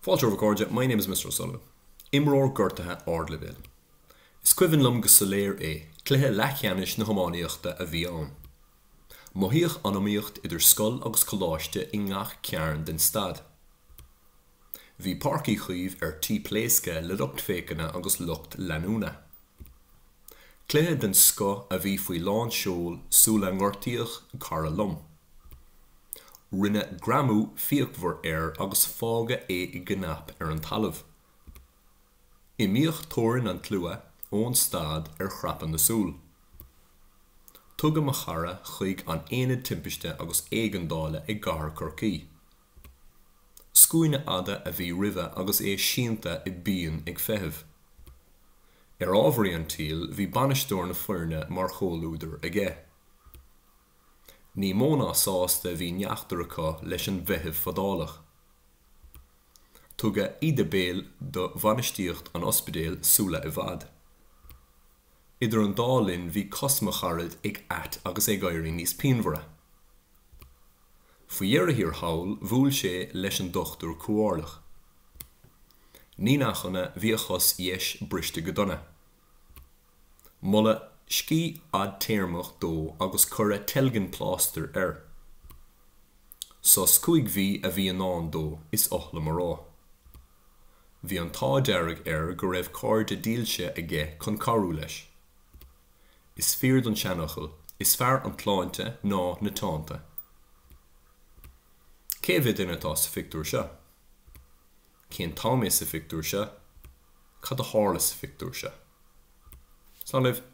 Fáilte Gortaithe, my name is Mr. O'Sullivan. Imreoir Gortaithe Ardleibhéal. Is cuimhin lum go soléir cluiche leithcheannis na hománaíochta a bhí ann. Maíoch anamíocht idir scoil agus choláiste I ngach cearn den stad. Bhí parcaí chuomh tí pléasca le lucht féiceanna agus lucht leanúna. Cluiche den sco a bhí faoi lán seol súla ngortaíoch cara lum. Rinne gramú fiachmhar agus fága I gnap an talamh. Imíoch tórin an tlua ón stad chrapan na súl. Tugam a chara chuig an aonad timpiste agus éigeandála gcathair Corcaigh. Scuaine ada a bhí roimhe agus sianta I bíonn ag feitheamh. Ábhraí an tíl bhí banistóir na foirne mar chomhlúdar aige. Ní móna sásta bhí neachtar acu leis an bheithimh fadálach. Tuga iad béal do bhanistíocht an ospidéal súla I bhfad. Idir an dálinn bhí cosma charad ag at agus ag éirí níos pionmhara. Faoi dhearthaío'r hawl bhuail sé leis an dochtúr comhairleach. Ní nachanna bhí a chos dheis briste go dona. Mola scí ad téarmach dó agus cura telgan pláster Sás cuaig bhí a bhí anán dó is ochla marrá. Bhí an tá dearg go raibh cóirde díalse aige chun carú leis. Is feared an seanachal, is fearr an tláinte ná na tánta. Cé bhí duine tá sa fictúr seo? Cén táim é sa fictúr seo? Cad a hála sa fictúr seo? Slán libh.